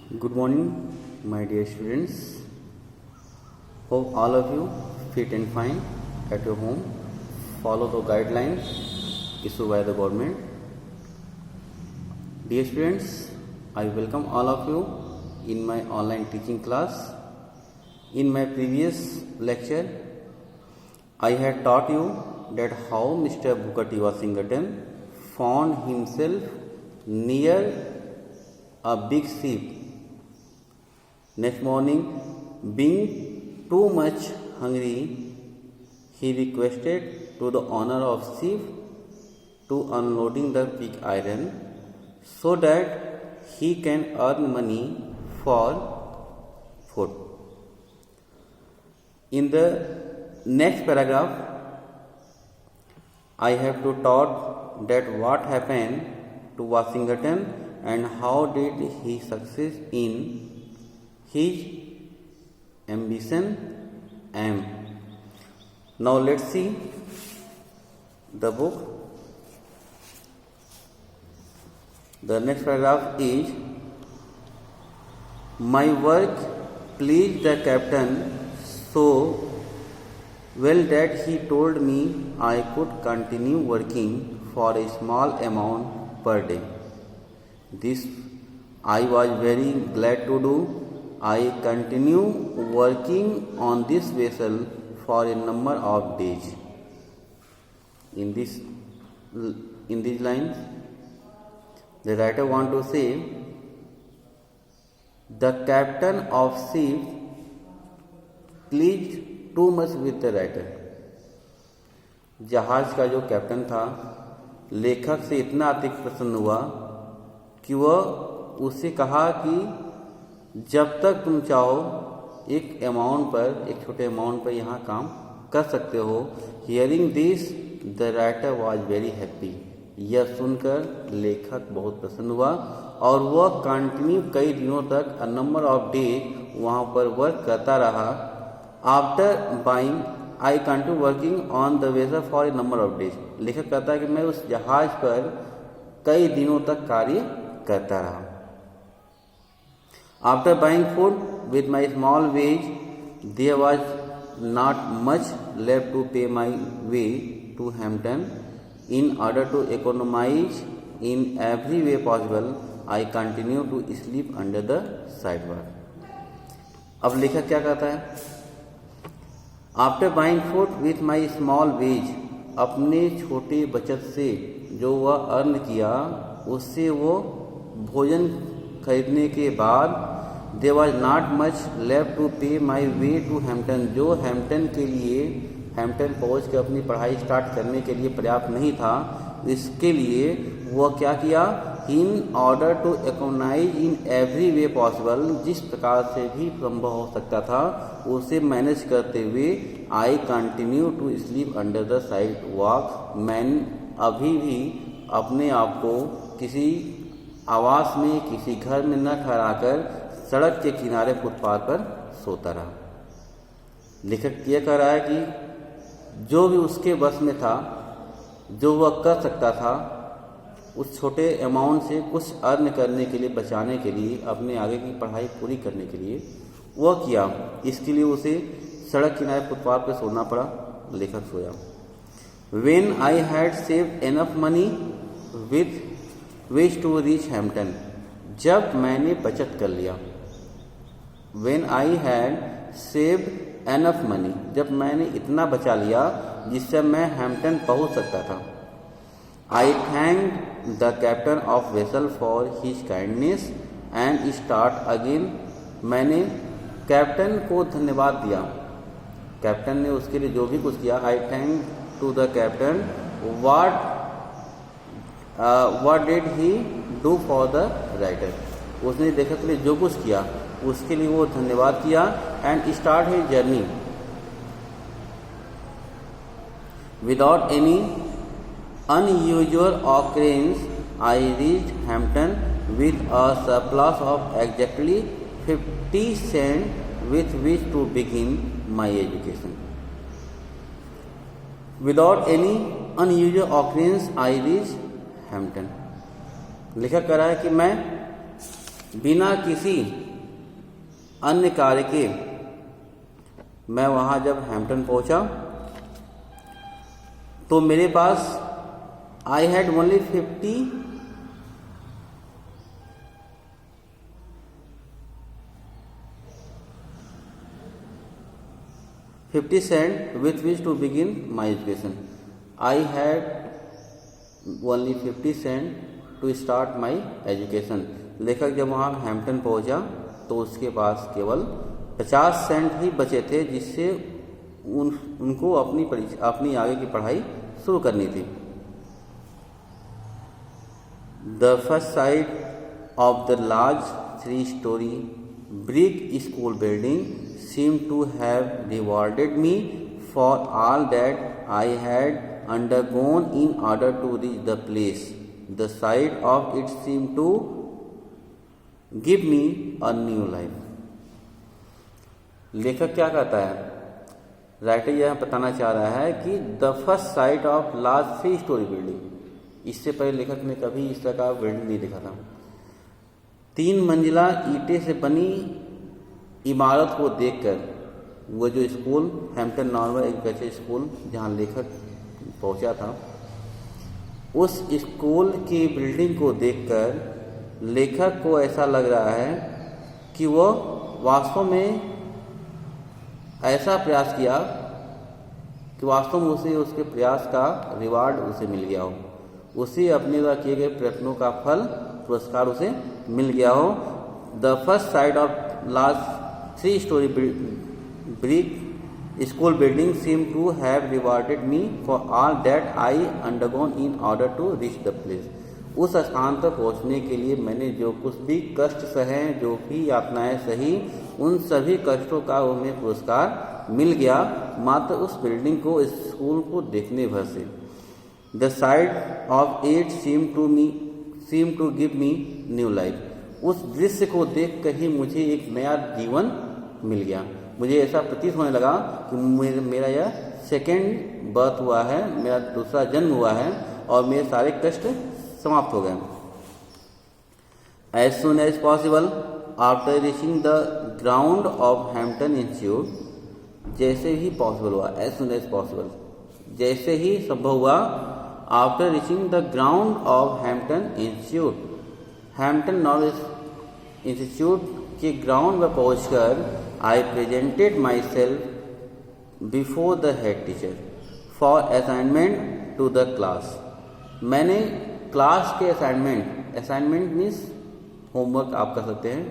Good morning, my dear students. Hope all of you fit and fine at your home. Follow the guidelines issued by the government. Dear students, I welcome all of you in my online teaching class. In my previous lecture, I had taught you that how Mr. Booker T. Washington found himself near a big ship. Next morning, being too much hungry, he requested to the owner of ship to unloading the pig iron so that he can earn money for food. In the next paragraph, I have to taught that what happened to Washington and how did he succeed in his ambition aim. Now let's see the book. The next paragraph is, my work pleased the captain so well that he told me I could continue working for a small amount per day. This I was very glad to do. I continue working on this vessel for a number of days. In these lines, the writer want to say, the captain of ship pleased too much with the writer. जहाज का जो captain था लेखक से इतना अधिक प्रसन्न हुआ कि वह उससे कहा कि जब तक तुम चाहो एक अमाउंट पर, एक छोटे अमाउंट पर यहाँ काम कर सकते हो. Hearing this the writer was very happy. यह सुनकर लेखक बहुत प्रसन्न हुआ और वह कंटिन्यू कई दिनों तक अ नंबर ऑफ डेज वहाँ पर वर्क करता रहा. After buying I continue working on the vessel for a number of days. लेखक कहता है कि मैं उस जहाज पर कई दिनों तक कार्य करता रहा. After buying food with my small wage, there was not much left to pay my way to Hampton. In order to economize in every way possible, I continued to sleep under the sidewalk. अब लेखक क्या कहता है? After buying food with my small wage, अपने छोटे बचत से जो वह अर्न किया उससे वो भोजन खरीदने के बाद there was not much left to pay my way to Hampton. जो हैम्पटन के लिए, हैम्पटन पहुँच के अपनी पढ़ाई स्टार्ट करने के लिए पर्याप्त नहीं था. इसके लिए वह क्या किया? In order to economise in every way possible, जिस प्रकार से भी संभव हो सकता था उसे मैनेज करते हुए I continue to sleep under the sidewalk. मैंने अभी भी अपने आप को किसी आवास में, किसी घर में न ठहराकर सड़क के किनारे फुटपाथ पर सोता रहा. लेखक यह कह रहा है कि जो भी उसके बस में था, जो वह कर सकता था, उस छोटे अमाउंट से कुछ अर्न करने के लिए, बचाने के लिए, अपने आगे की पढ़ाई पूरी करने के लिए वह किया. इसके लिए उसे सड़क किनारे फुटपाथ पर सोना पड़ा. लेखक सोया. When I had saved enough money with which to reach Hampton, जब मैंने बचत कर लिया. When I had saved enough money, जब मैंने इतना बचा लिया जिससे मैं हैम्पटन पहुंच सकता था. I thanked the captain of vessel for his kindness and start again. मैंने कैप्टन को धन्यवाद दिया. कैप्टन ने उसके लिए जो भी कुछ किया. I thanked to the captain. What did he do for the writer? उसने लेखक के लिए जो कुछ किया उसके लिए वो धन्यवाद किया. And start his journey without any unusual occurrence. I reached Hampton with a surplus of exactly 50 cents with which to begin my education. Without any unusual occurrence, I reached Hampton. लेखक कह रहा है कि मैं बिना किसी अन्य कार्य के मैं वहाँ जब हैम्पटन पहुँचा तो मेरे पास I had only 50 cent with which to begin my education. I had only 50 cent to start my education. लेखक जब वहाँ हैम्पटन पहुँचा तो उसके पास केवल 50 सेंट ही बचे थे जिससे उनको अपनी आगे की पढ़ाई शुरू करनी थी. The first sight of the large 3-story brick school building seemed to have rewarded me for all that I had undergone in order to reach the place. The sight of it seemed to give me a new life. लेखक क्या कहता है? Writer यह बताना चाह रहा है कि the first sight of large 3-story building, इससे पहले लेखक ने कभी इस तरह का बिल्डिंग नहीं देखा था. 3 मंजिला ईंटें से बनी इमारत को देखकर वो जो school Hampton normal agriculture school जहाँ लेखक पहुँचा था, उस स्कूल की बिल्डिंग को देखकर लेखक को ऐसा लग रहा है कि वो वास्तव में ऐसा प्रयास किया कि वास्तव में उसे उसके प्रयास का रिवार्ड उसे मिल गया हो, उसे अपने द्वारा किए गए प्रयत्नों का फल पुरस्कार उसे मिल गया हो. The first sight of large 3-story brick school building seemed to have rewarded me for all that I undergone in order to reach the place. उस स्थान तक पहुंचने के लिए मैंने जो कुछ भी कष्ट सहे, जो भी यातनाएं सही, उन सभी कष्टों का उन्हें पुरस्कार मिल गया मात्र उस बिल्डिंग को, इस स्कूल को देखने भर से. The sight of it seemed to give me new life. उस दृश्य को देख कर ही मुझे एक नया जीवन मिल गया. मुझे ऐसा प्रतीत होने लगा कि मेरा यह सेकेंड बर्थ हुआ है, मेरा दूसरा जन्म हुआ है और मेरे सारे कष्ट समाप्त हो गए. As soon as possible after reaching the ground of Hampton Institute, जैसे ही पॉसिबल हुआ, as soon as possible, जैसे ही संभव हुआ, after reaching the ground of Hampton Institute, Hampton normal institute के ग्राउंड में पहुंचकर I presented myself before the head teacher for assignment to the class. मैंने class के असाइनमेंट मीन्स होमवर्क आप कर सकते हैं.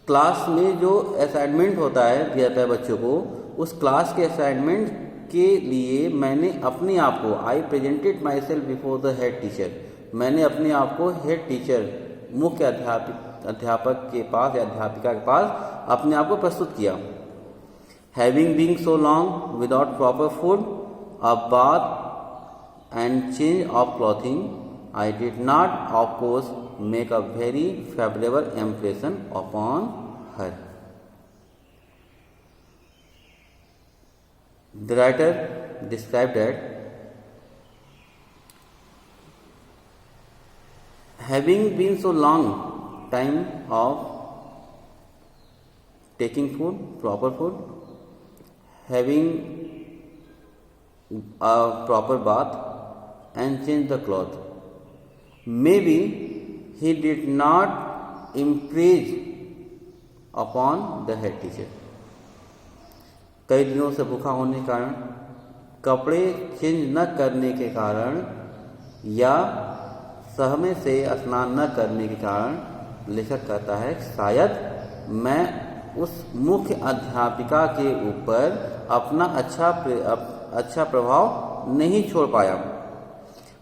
क्लास में जो असाइनमेंट होता है दिया जाता है बच्चों को, उस क्लास के असाइनमेंट के लिए मैंने अपने आप को, आई presented myself before the head teacher, मैंने अपने आप को हेड टीचर, मुख्य अध्यापक के पास या अध्यापिका के पास अपने आप को प्रस्तुत किया. Having being so long without proper food, a bath and change of clothing, I did not of course make a very favourable impression upon her. The writer described that having been so long time of taking food, proper food, having a proper bath and change the cloth, maybe he did not impress upon the head teacher. कई दिनों से भूखा होने के कारण, कपड़े change न करने के कारण या समय से स्नान न करने के कारण लेखक कहता है शायद मैं उस मुख्य अध्यापिका के ऊपर अपना अच्छा प्रभाव नहीं छोड़ पाया.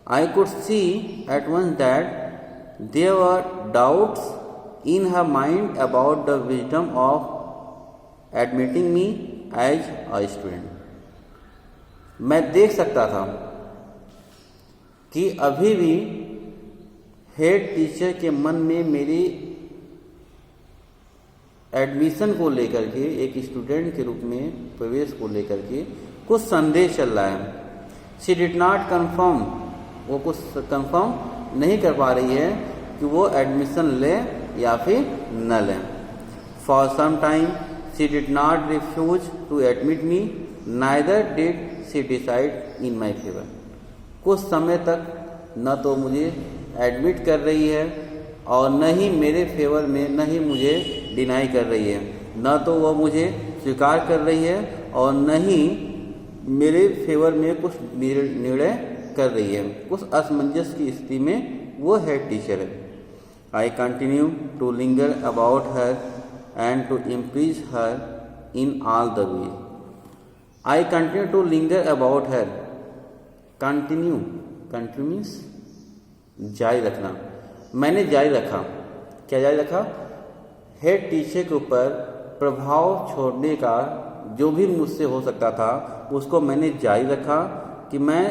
I could see at once that there were doubts in her mind about the wisdom of admitting me as a student. मैं देख सकता था कि अभी भी हेड टीचर के मन में मेरी एडमिशन को लेकर के, एक स्टूडेंट के रूप में प्रवेश को लेकर के कुछ संदेह चल रहा है. शी डिड नॉट कन्फर्म, वो कुछ कंफर्म नहीं कर पा रही है कि वो एडमिशन ले या फिर नल है। For some time she did not refuse to admit me, neither did she decide in my favour. कुछ समय तक न तो मुझे एडमिट कर रही है और न ही मेरे फेवर में, न ही मुझे डिनाई कर रही है। न तो वो मुझे स्वीकार कर रही है और न ही मेरे फेवर में कुछ निर्णय कर रही है। कुछ असमंजस की स्थिति में वो हेड टीचर है। I continue to linger about her and to impress her in all the way. I continue to linger about her. Continue means जारी रखना। मैंने जारी रखा। क्या जारी रखा? हेड टीचर के ऊपर प्रभाव छोड़ने का जो भी मुझसे हो सकता था उसको मैंने जारी रखा कि मैं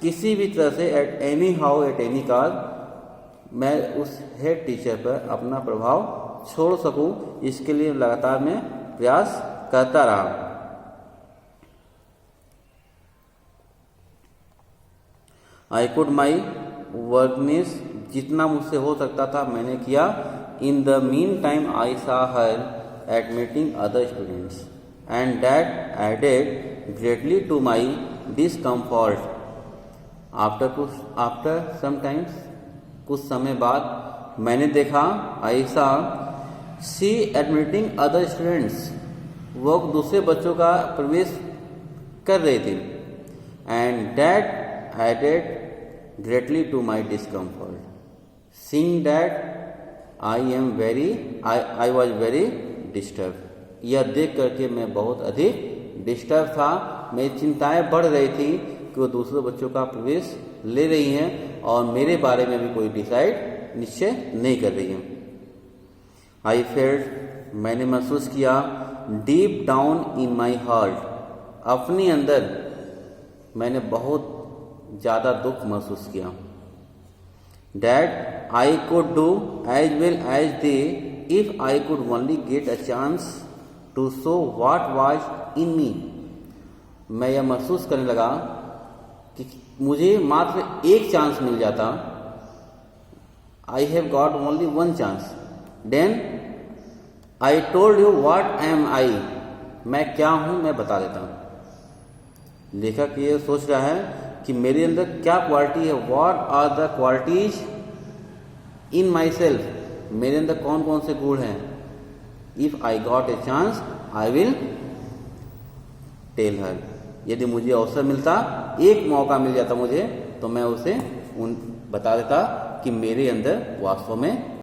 किसी भी तरह से at any how at any cost मैं उस हेड टीचर पर अपना प्रभाव छोड़ सकूं। इसके लिए लगातार मैं प्रयास करता रहा। आई कुड माई वर्कनेस, जितना मुझसे हो सकता था मैंने किया। In the meantime I saw her admitting other students and that added greatly to my discomfort. After sometimes, कुछ समय बाद मैंने देखा, आई सा सी एडमिटिंग अदर स्टूडेंट्स, वो दूसरे बच्चों का प्रवेश कर रही थी। And that added greatly to my discomfort. Seeing that I was very disturbed. यह देख करके मैं बहुत अधिक डिस्टर्ब था। मेरी चिंताएं बढ़ रही थी कि वो दूसरे बच्चों का प्रवेश ले रही हैं और मेरे बारे में भी कोई डिसाइड निश्चय नहीं कर रही हैं। आई फेल्ट, मैंने महसूस किया, deep down in my heart, अपने अंदर मैंने बहुत ज़्यादा दुख महसूस किया। That I could do as well as they if I could only get a chance to show what was in me. मैं यह महसूस करने लगा कि मुझे मात्र एक चांस मिल जाता। I have got only one chance. Then I told you what am I, मैं क्या हूं मैं बता देता हूं। लेखक ये सोच रहा है कि मेरे अंदर क्या क्वालिटी है। What are the qualities in myself, मेरे अंदर कौन कौन से गुण हैं। If I got a chance I will tell her, यदि मुझे अवसर मिलता, एक मौका मिल जाता मुझे, तो मैं उसे बता देता कि मेरे अंदर वास्तव में